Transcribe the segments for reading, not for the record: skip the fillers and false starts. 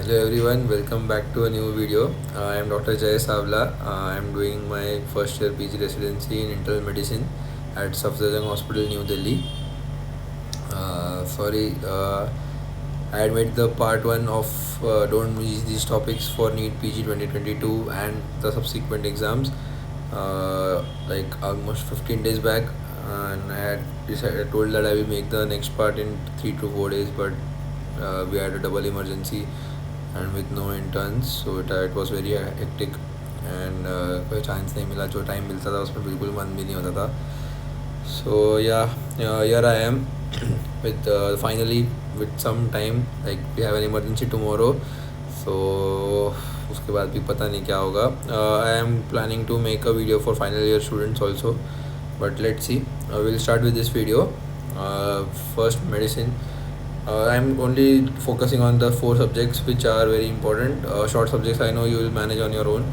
Hello everyone, welcome back to a new video. I am Dr. Jay Savla. I am doing my first year PG residency in internal medicine at Safdarjung Hospital, New Delhi. Sorry, I had made the part 1 of Don't Miss These Topics for NEET PG 2022 and the subsequent exams like almost 15 days back, and I had told that I will make the next part in 3 to 4 days, but we had a double emergency and with no interns, so it was very hectic and कोई chance नहीं मिला. जो time मिलता था उसमें बिल्कुल मन भी नहीं होता था. So yeah, here I am with finally with some time, like we have an emergency tomorrow, so उसके बाद भी पता नहीं क्या होगा. I am planning to make a video for final year students also, but let's see. We'll start with this video. First, medicine. I'm only focusing on the 4 subjects which are very important. Short subjects I know you will manage on your own.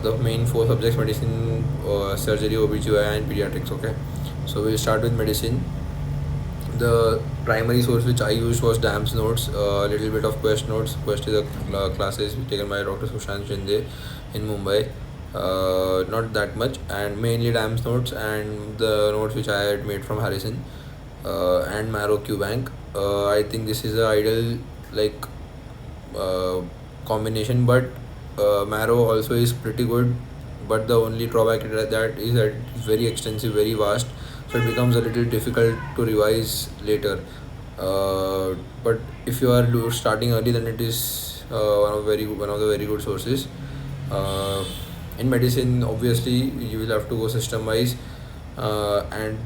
The main 4 subjects: medicine, surgery, OBGYN and pediatrics. Okay, so we'll start with medicine. The primary source which I used was DAMS notes, a little bit of Quest notes. Quest is a classes taken by Dr. Sushant Shinde in Mumbai. Not that much, and mainly DAMS notes and the notes which I had made from Harrison and Marrow Q Bank. I think this is a ideal like combination, but Marrow also is pretty good. But the only drawback is that it's very extensive, very vast, so it becomes a little difficult to revise later. But if you are starting early, then it is one of the very good sources. In medicine, obviously, you will have to go system wise, and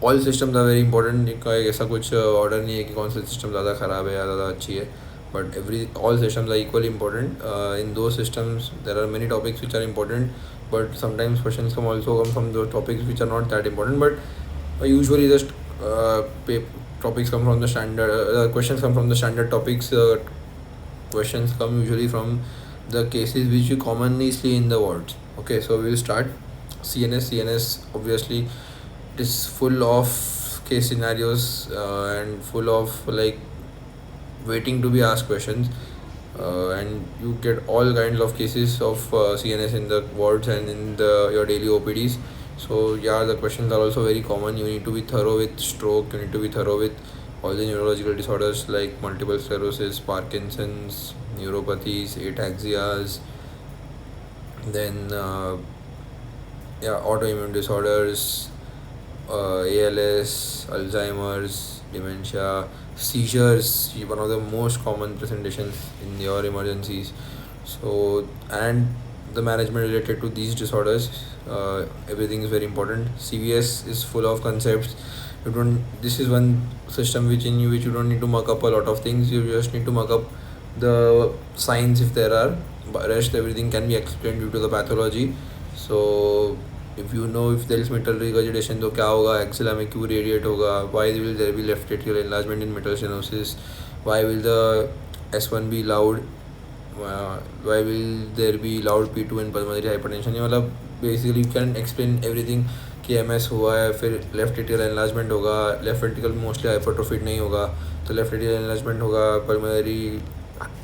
all systems are very important. इनका ऐसा कुछ order नहीं है कि कौन सा system ज़्यादा ख़राब है या ज़्यादा अच्छी है, but all systems are equally important. In those systems there are many topics which are important, but sometimes questions come also come from those topics which are not that important, but usually just topics come from the standard questions come from the standard topics. Questions come usually from the cases which you commonly see in the wards. Okay, so we'll start. CNS obviously it is full of case scenarios and full of like waiting to be asked questions, and you get all kinds of cases of CNS in the wards and in your daily OPDs. So yeah, the questions are also very common. You need to be thorough with stroke, you need to be thorough with all the neurological disorders like multiple sclerosis, Parkinson's, neuropathies, ataxias, then autoimmune disorders, ALS, Alzheimer's, dementia, seizures, one of the most common presentations in your emergencies. So, and the management related to these disorders, everything is very important. CVS is full of concepts. This is one system which you don't need to muck up a lot of things. You just need to muck up the signs if there are, but rest everything can be explained due to the pathology. So if you know if there is metal regurgitation तो क्या होगा, axilla में क्यों radiate होगा, why will there be left atrial enlargement in metal stenosis, why will the S1 be loud, why will there be loud P2 in pulmonary hypertension. ये मतलब basically you can explain everything कि MS हुआ है, फिर left atrial enlargement होगा, left ventricle mostly hypertrophied नहीं होगा तो लेफ्ट एट्रियल एनलार्जमेंट होगा, पल्मोनरी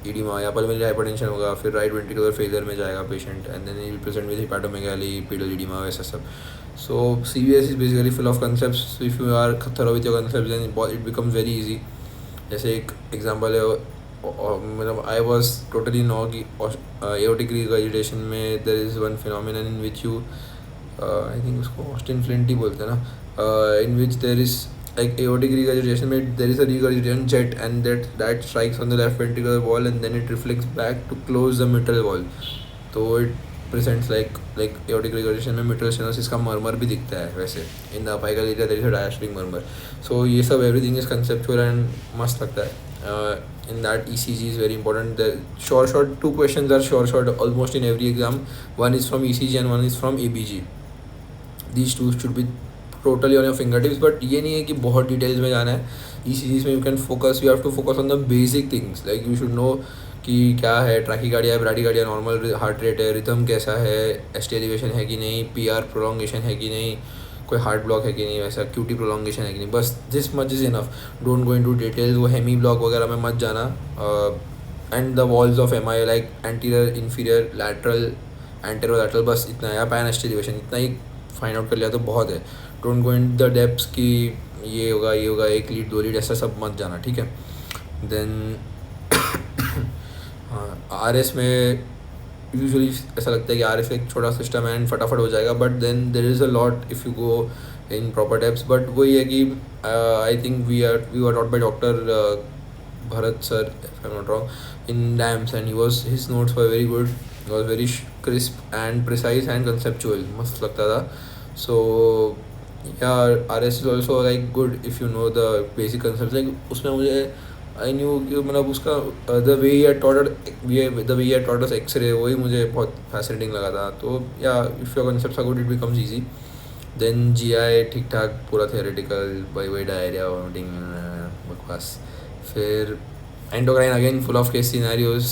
इडिमा या पल्मोनरी हाइपरटेंशन होगा, फिर राइट वेंट्रिकुलर फेलियर में जाएगा patient, and then he will present with hepatomegaly, pedal oedema, वैसा सब. So CVS is basically full of concepts. If you are thorough with your concepts then it becomes very easy. जैसे एक example है, मतलब I was totally no कि aortic regurgitation में there is one phenomenon in which you I think उसको Austin Flint ही बोलते हैं ना, in which there is like aortic regurgitation में there is a regurgitation jet and that strikes on the left ventricular wall and then it reflects back to close the mitral wall. तो it presents like aortic regurgitation में mitral stenosis का murmur भी दिखता है. वैसे in the apical area there is a diastolic murmur. So ये सब everything is conceptual and मस्त लगता है. In that ECG is very important. The short 2 questions are short almost in every exam. One is from ECG and one is from ABG. These two should be totally on your finger tips, but ये नहीं है कि बहुत details में जाना है. ECGs में you have to focus on the basic things like you should know कि क्या है tachycardia, bradycardia, normal heart rate है, रिथम कैसा है, ST एलिवेशन है कि नहीं, PR प्रोलॉन्गेशन है कि नहीं, कोई हार्ट ब्लॉक है कि नहीं, वैसा क्यूटी प्रोलॉन्गेशन है कि नहीं, बस this much is enough. Don't go into details, वो हेमी ब्लॉक वगैरह में मत जाना. And the walls of M I like anterior, inferior, lateral, anterolateral, बस इतना है. या पैन एलिवेशन इतना ही फाइंड आउट कर लिया तो बहुत है. Don't go in the depths की ये होगा ये होगा, 1 लीड 2 लीड ऐसा सब मत जाना, ठीक है. देन हाँ, आर एस में यूजुअली ऐसा लगता है कि आर एस एक छोटा सिस्टम है एंड फटाफट हो जाएगा, but then there is a lot if you go in proper depths. But वही है कि I think we are taught by doctor Bharat sir, if I'm not wrong, in DAMS, and his notes were very good. He was very crisp and precise and conceptual. मस्त लगता था. So yeah, RS is also like good if you know the basic concepts. Like उसमें मुझे I knew कि मतलब उसका the way he had taught us X-ray, वही मुझे बहुत fascinating लगा था. तो yeah, if your concepts are good, it becomes easy. Then GI ठीक ठाक, पूरा theoretical, वही डायरिया vomiting बकवास. फिर endocrine again full of case scenarios.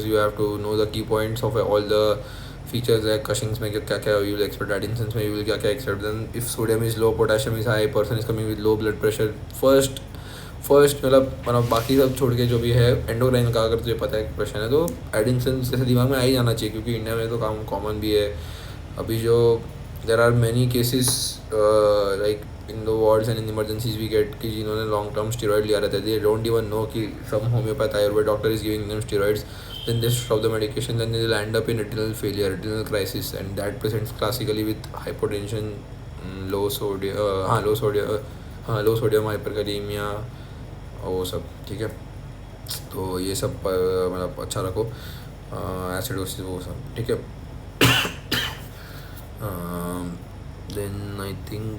You have to know the key points of all the features like Cushing's में क्या क्या you will expect, Addison's में you will क्या क्या expect. Then if sodium is low, potassium is high, person is coming with low blood pressure, first मतलब बाकी सब छोड़ के जो भी है एंडोक्राइन का अगर तुझे पता है क्वेश्चन है तो एडिसन्स जैसे दिमाग में आ ही जाना चाहिए, क्योंकि इंडिया में तो काम कॉमन भी है अभी. जो there are many cases like in the wards and in emergencies we get कि जिन्होंने लॉन्ग टर्म स्टेरॉइड लिया रहता है, दे डोंट इवन नो कि some homeopath Ayurveda doctor is giving them steroids. then they stop the medication, then they'll end up in renal failure, renal crisis, and that presents classically with hypotension, low sodium hyperkalemia और वो सब, ठीक है. तो ये सब मतलब अच्छा रखो, एसिडोसिस वो सब, ठीक है. देन आई थिंक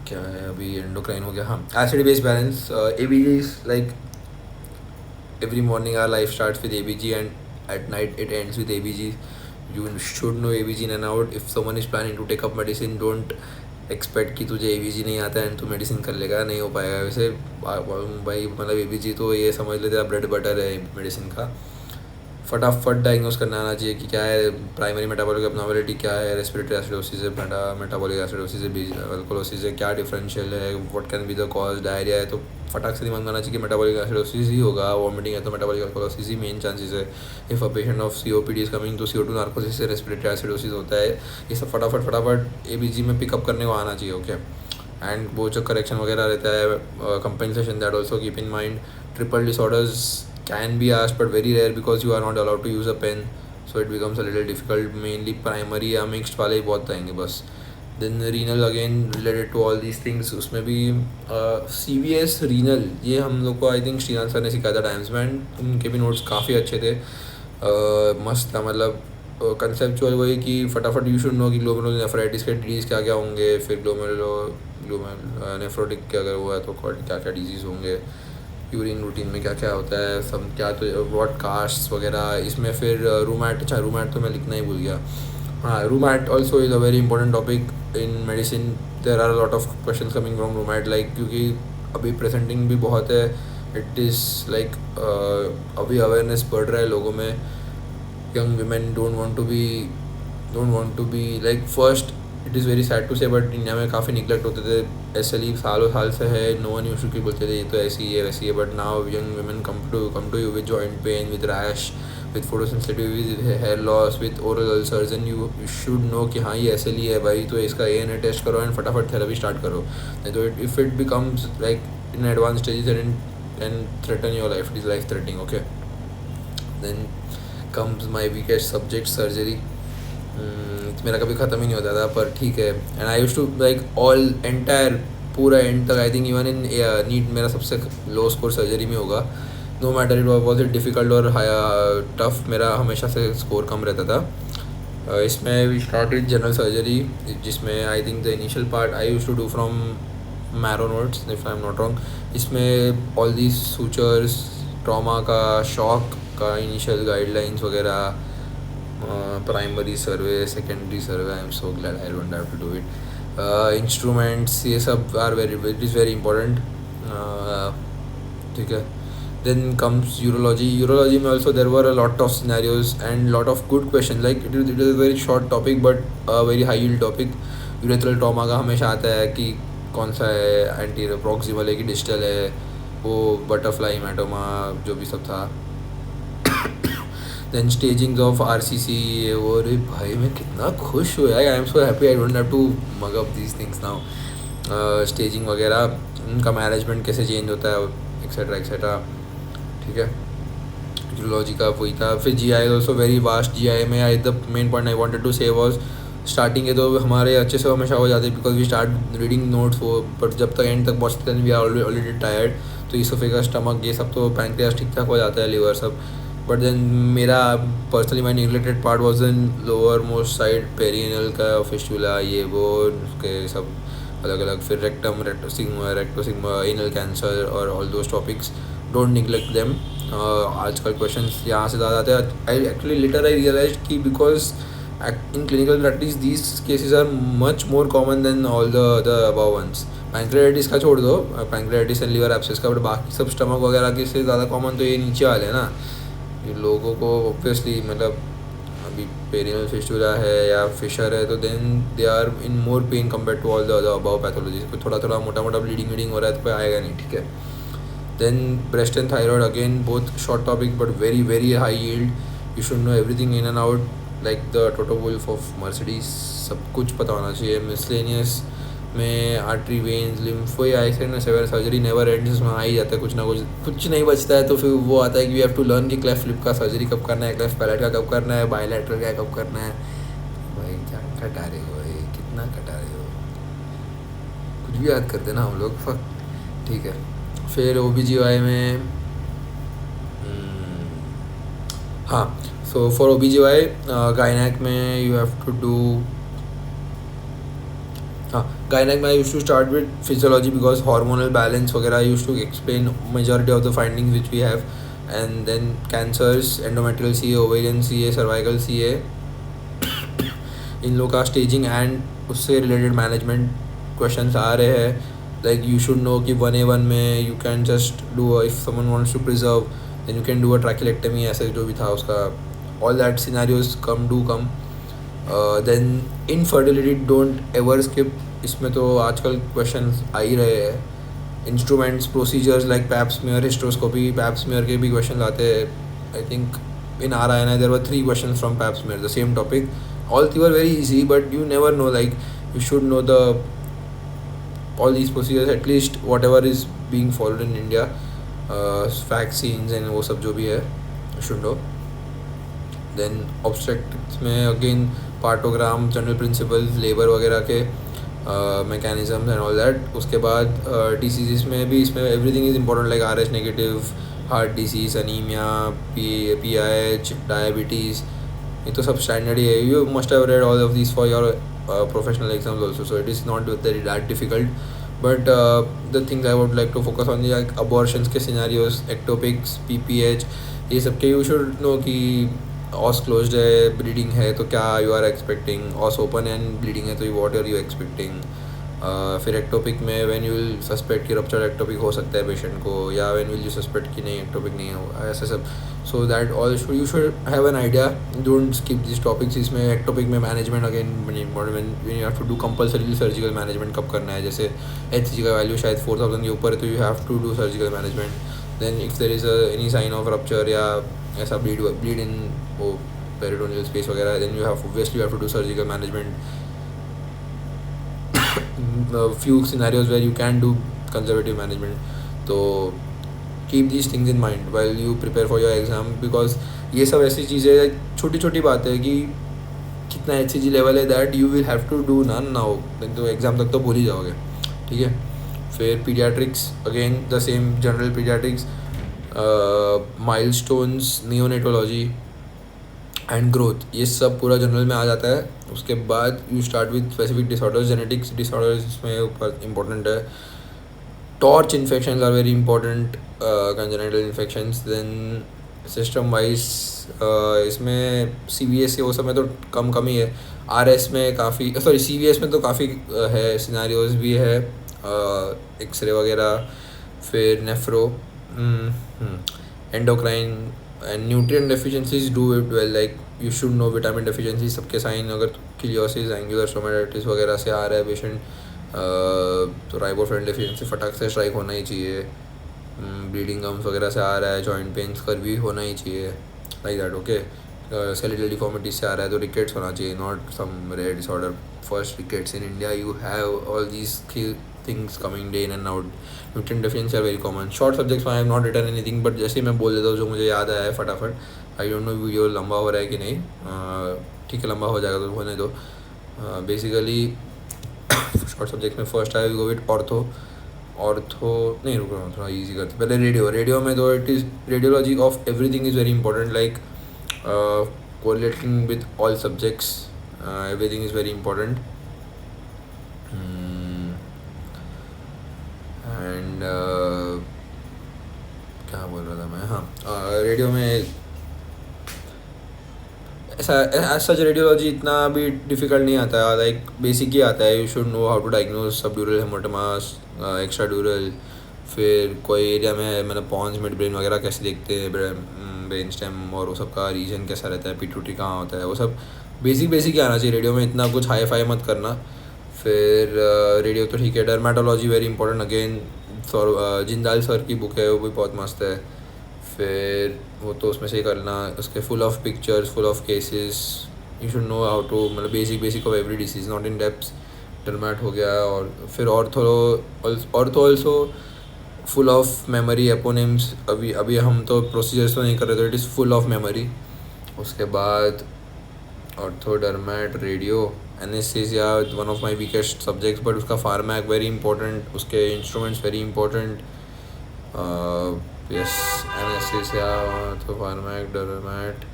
क्या है अभी, एंडोक्राइन हो गया. हाँ, acid base balance. ABG is like every morning our life starts with ABG and at night it ends with ABG. You should know ABG in and out. If someone is planning to take up medicine, don't expect कि तुझे ABG नहीं आता है and तू medicine कर लेगा, नहीं हो पाएगा. वैसे भाई मतलब ABG तो ये समझ लेते हैं ब्रेड बटर है मेडिसिन का. फटाफट डायग्नोस करना आना चाहिए कि क्या है प्राइमरी मेटाबॉलिक एब्नॉर्मलिटी, क्या है रेस्पिरेटरी एसिडोसिस है, मेटाबॉलिक एसिडोसिस है, अल्कोलोसिस है, क्या डिफरेंशियल है, what can be the cause, diarrhoea है तो फटाक से दिमाग में आना चाहिए कि मेटाबॉलिक एसिडोसिस ही होगा, वॉमिटिंग है तो मेटाबॉलिक अल्कोलोसिस ही मेन चांसेस है. If a patient of COPD is coming तो CO2 नार्कोसिस से रेस्पिरेटरी एसिडोसिस होता है. ये सब फटाफट ABG में पिकअप करने को आना चाहिए, ओके. एंड वो जो करेक्शन वगैरह रहता है, compensation, that also keep in mind. Triple disorders can be asked but very rare because you are not allowed to use a pen, so it becomes a little difficult. Mainly primary या mixed वाले ही बहुत आएंगे बस. Then renal again related to all these things, उसमें भी CVS renal ये हम लोग को आई थिंक श्रीनाथ सर ने सिखाया था टाइम्स में, एंड उनके भी नोट्स काफ़ी अच्छे थे. मस्त था, मतलब कंसेप्चुअल वही कि फटाफट यू शुड नो कि ग्लोमेरुलोनेफ्राइटिस के डिजीज़ क्या क्या होंगे, फिर ग्लोमेरुलोनेफ्रोटिक के अगर हुआ है तो क्या क्या डिजीज़ होंगे, यूरिन रूटीन में क्या क्या होता है सब, क्या तो व्हाट कास्ट वगैरह. इसमें फिर रूमैट तो मैं लिखना ही भूल गया. हाँ, rheumat also is a very important topic in medicine. There are a lot of questions coming from rheumat, like क्योंकि अभी प्रेजेंटिंग भी बहुत है. इट इज़ लाइक अभी अवेयरनेस बढ़ रहा है लोगों में. Young women don't want to be like first. It is very sad to say, but India में काफ़ी निगलेक्ट होते थे. SLE सालों साल से है, नो वन यूज्ड टू बोलते थे ये तो ऐसी है वैसी है. But now young women come to you with joint pain, with rash, with photosensitive, with hair loss, with oral ulcers, and you should know कि हाँ ये SLE है भाई, तो इसका ANA टेस्ट करो एंड फटाफट थेरेपी स्टार्ट करो. नहीं तो if it becomes like in advance stages and threaten your life, it is life threatening, okay. Then comes my weakest subject, surgery. मेरा कभी ख़त्म ही नहीं होता था, पर ठीक है. And I used to like all entire पूरा एंड तक, I think even in NEET मेरा सबसे लो स्कोर सर्जरी में होगा. No matter it was it difficult और टफ, मेरा हमेशा से स्कोर कम रहता था. इसमें we start with general surgery, जिसमें I think the initial part I used to do from Marrow notes if I am not wrong. इसमें ऑल दीज सूचर्स, ट्रॉमा का, शॉक का इनिशियल गाइडलाइंस वगैरह, primary survey, secondary survey. I am so glad I don't have to do it. Instruments ये सब are it is very important, ठीक है. Then comes urology में also there were a lot of scenarios and lot of good question. Like it is a very short topic but a very high yield topic. Urethral trauma का हमेशा आता है कि कौन सा है, एंटीरियर प्रॉक्सिमल है कि डिस्टल है, वो बटरफ्लाई हेमाटोमा जो भी सब था। देन स्टेजिंग्स ऑफ आरसीसी, वो अरे भाई मैं कितना खुश हुआ, I am so happy, I don't have to mug up these things now. Staging वगैरह, उनका मैनेजमेंट कैसे चेंज होता है, एक्सेट्रा एक्सेट्रा, ठीक है। जूलॉजी का वही था। फिर G I also very vast. G I में I the main point I wanted to say was starting है तो हमारे अच्छे से हमेशा हो जाते because we start reading notes वो, बट जब तक एंड तक पहुँचते हैं वी आर ऑलरेडी टायर्ड। तो इसोफेगस, स्टमक, ये सब तो पैंक्रियास ठीक ठाक हो जाता है, लिवर सब। बट देन मेरा personally my neglected part was in lower most side, perineal का फिस्टुला, ये वो उसके सब अलग अलग। फिर रेक्टम, रेक्टोसिग्मा, एनल कैंसर और all those topics, don't neglect them. आजकल क्वेश्चंस यहाँ से ज़्यादा आते हैं। I actually later I realize कि because in clinical practice these cases are much more common than all the above ones. Pancreatitis का छोड़ दो, पैंक्रियाटिस एंड लीवर एब्सेस का, बट बाकी सब स्टमक वगैरह के से ज़्यादा कॉमन तो ये नीचे वाले हैं ना। ये लोगों को ऑब्वियसली मतलब अभी पेरिनल फिस्टुला है या फिशर है तो then they are in more pain compare to all the above pathologies. कोई थोड़ा थोड़ा मोटा मोटा ब्लीडिंग हो रहा है तो कोई आएगा नहीं, ठीक है। Then breast and thyroid, again both short topic but very very high yield, you should know everything in and out like the Toto Wolff of Mercedes, सब कुछ पता होना चाहिए। मिसलेनियस में आर्टरी, वेन्स, लिम्फ, वही आई सेड ना, saver surgery never ends, उसमें आ ही जाता है कुछ ना कुछ, कुछ नहीं बचता है। तो फिर वो आता है कि वी हैव टू लर्न कि क्लेफ्ट लिप का सर्जरी कब करना है, क्लेफ्ट पैलेट का कब करना है, बायलैटरल का कब करना है। भाई क्या कटा रहे हो, ये कितना कटा रहे हो, कुछ भी याद करते ना हम लोग, फक, ठीक है। फिर OBGY में हाँ, so for OBGY gynec में you have to do gynec में I used to start with physiology because hormonal balance वगैरह I used to explain majority of the findings which we have, and then cancers, endometrial CA, ovarian CA, cervical CA, इन लोग का staging and उससे related management questions आ रहे हैं। like you should know कि 1A1 में you can just do if someone wants to preserve then you can do a trachelectomy, ऐसे जो भी था उसका, all that scenarios come. Then infertility, don't ever skip, इसमें तो आजकल questions आ ही रहे हैं। instruments, procedures like pap smear, hysteroscopy, pap smear के भी questions आते हैं। I think in RINI there were 3 questions from pap smear, the same topic, all 3 were very easy but you never know, like you should know the all these procedures, at least whatever is being followed in India, vaccines and वो सब जो भी है you should know. Then ऑब्स्ट्रक्टिक्स में again पार्टोग्राम, general principles, labour वगैरह के mechanism and all that. उसके बाद डिसीज़ में भी इसमें everything is important like RH negative, heart disease, anaemia, PIH, diabetes, ये तो सब स्टैंडर्ड ही है। You must have read all of this for your professional exams also, so it is not very that difficult. But the things I would like to focus on like abortions के scenarios, ectopics, PPH, ये सब के you should know कि ऑस closed है, bleeding है तो क्या you are expecting, os open and bleeding है तो व्हाट आर यू एक्सपेक्टिंग। फिर एक्टोपिक में व्हेन यू विल सस्पेक्ट कि रप्चर एक्टोपिक हो सकता है पेशेंट को, या व्हेन विल यू सस्पेक्ट कि नहीं एक्टोपिक नहीं है, ऐसे सब। So that all you should have an idea, don't skip this topics. इसमें एक्टोपिक में management again you have to do compulsory surgical management कब करना है, जैसे HCG का वैल्यू शायद 4000 के ऊपर है तो you have to do surgical management. Then if there is any sign of rupture या ऐसा ब्लीड इन वो पेरिटोनियल स्पेस वगैरह, then you have obviously have to do surgical management. few scenarios where you can do conservative management, तो keep these things in mind while you prepare for your exam, because ये सब ऐसी चीज़ें छोटी छोटी बातें हैं कि कितना HCG लेवल है that you will have to do none now, तो एग्ज़ाम तक तो भूल ही जाओगे, ठीक है। फिर paediatrics, again the same general paediatrics, milestones, neonatology and growth, ये सब पूरा जनरल में आ जाता है। उसके बाद you start with specific disorders, genetics disorders इसमें ऊपर इंपॉर्टेंट है। Torch infections are very important, congenital infections. Then system wise इसमें CVS के वो सब में तो कम ही है, RS में काफ़ी, सॉरी CVS में तो काफ़ी है, सिनारियोज भी है, एक्सरे वगैरह। फिर nephro, endocrine and nutrient deficiencies, do it well, like you should no vitamin deficiency सबके साइन, अगर मोनोन्यूक्लियोसिस, एंगुलर स्टोमाटाइटिस वगैरह से आ रहा है पेशेंट, तो राइबोफ्लोविन डेफिशिएंसी फटाक से स्ट्राइक होना ही चाहिए. ब्लीडिंग गम्स वगैरह से आ रहा है, जॉइंट पेन्स कर भी होना ही चाहिए, like that. Okay. Skeletal deformities से आ रहा है तो रिकेट्स होना चाहिए, not some rare disorder. First rickets in India, you have all these things coming day in and out. Nutrient deficiency are very common. Short subjects में I have not written anything, but जैसे मैं बोल देता हूँ जो मुझे याद आया है फटाफट. आई डोंट नो वीडियो लंबा हो रहा है कि नहीं. ठीक है, लंबा हो जाएगा तो होने दो. बेसिकली शॉर्ट सब्जेक्ट में first I will go with ortho. नहीं, रुक रहा हूँ, थोड़ा ईजी करते पहले. रेडियो में तो it is radiology of everything is very important, like correlating with all subjects. Everything is very important. And क्या बोल रहा था मैं, हाँ, रेडियो में ऐसा सच रेडियोलॉजी इतना भी डिफ़िकल्ट नहीं आता है, लाइक बेसिक ही आता है. You should know how to diagnose subdural haematomas, extradural, फिर कोई एरिया में मतलब पॉन्स मिड ब्रेन वगैरह कैसे देखते हैं, ब्रेन स्टेम और वो सब का रीजन कैसा रहता है, पिट्यूटरी कहाँ होता है, वो सब बेसिक ही आना चाहिए रेडियो में. इतना कुछ हाई फाई मत करना. फिर रेडियो तो ठीक है. Dermatology very important again. Jindal sir की बुक है, वो भी बहुत मस्त है. फिर वो तो उसमें से ही करना. उसके full of pictures, full of cases. You should know how to, मतलब basic of every disease, not in depth. Dermat हो गया. और फिर ortho also full of memory, eponyms. अभी हम तो प्रोसीजर्स तो नहीं कर रहे, तो it is full of memory. उसके बाद ortho, dermat, radio, anaesthesia one of my weakest subjects, but उसका फार्मैक वेरी इंपॉर्टेंट, उसके instruments very important. Yes, anaesthesia, तो फार्मैक, डर्मेट,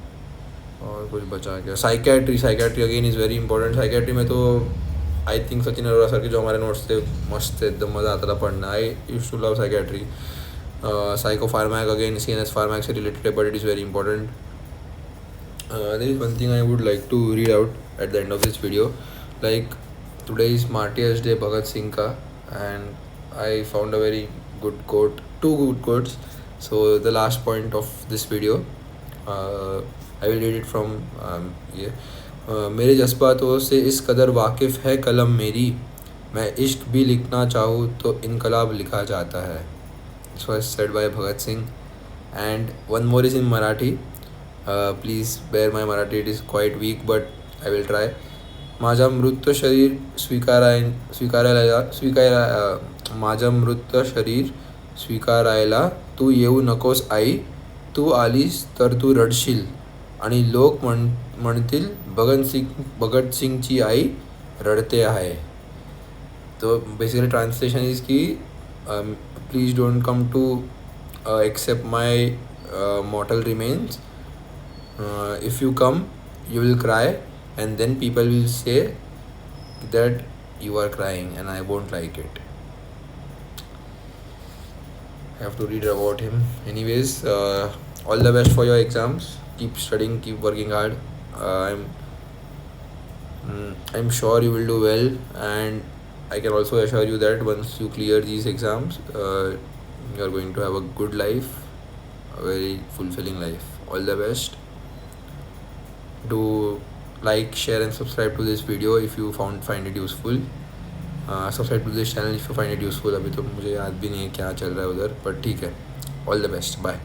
और कुछ बचा क्या. Psychiatry again is very important. Psychiatry में तो I think Sachin Arora sir के जो हमारे नोट्स थे मस्त थे, एकदम मज़ा आता था पढ़ना. I used to love psychiatry. Psycho pharmac again CNS pharmac से रिलेटेड है, but it is very important. There is one thing I would like to read out at the end of this video. Like, today is Martyrs Day, Bhagat Singh ka, and I found a very good quote, two good quotes. So the last point of this video, I will read it from मेरे जज्बातों से इस कदर वाकिफ़ है कलम मेरी, मैं इश्क भी लिखना चाहूँ तो इनकलाब लिखा जाता है. This was said by Bhagat Singh. And one more is in Marathi. Please bear my Marathi, it is quite weak, but I will try. माझा मृत शरीर माझा मृत शरीर स्वीकारायला तू येऊ नकोस आई, तू आलीस तर तू रडशील आणि लोक म्हणतील भगत सिंगची आई रडते आहे. तो बेसिकली ट्रांसलेशन इज की please don't come to accept my mortal remains. If you come, you will cry, and then people will say that you are crying, and I won't like it. I have to read about him. Anyways, all the best for your exams. Keep studying, keep working hard. I'm sure you will do well, and I can also assure you that once you clear these exams, you are going to have a good life, a very fulfilling life. All the best. Do like, share and subscribe to this video if you find it useful. Subscribe to this channel if you find it useful. अभी तो मुझे याद भी नहीं है क्या चल रहा है उधर, पर ठीक है. All the best. Bye.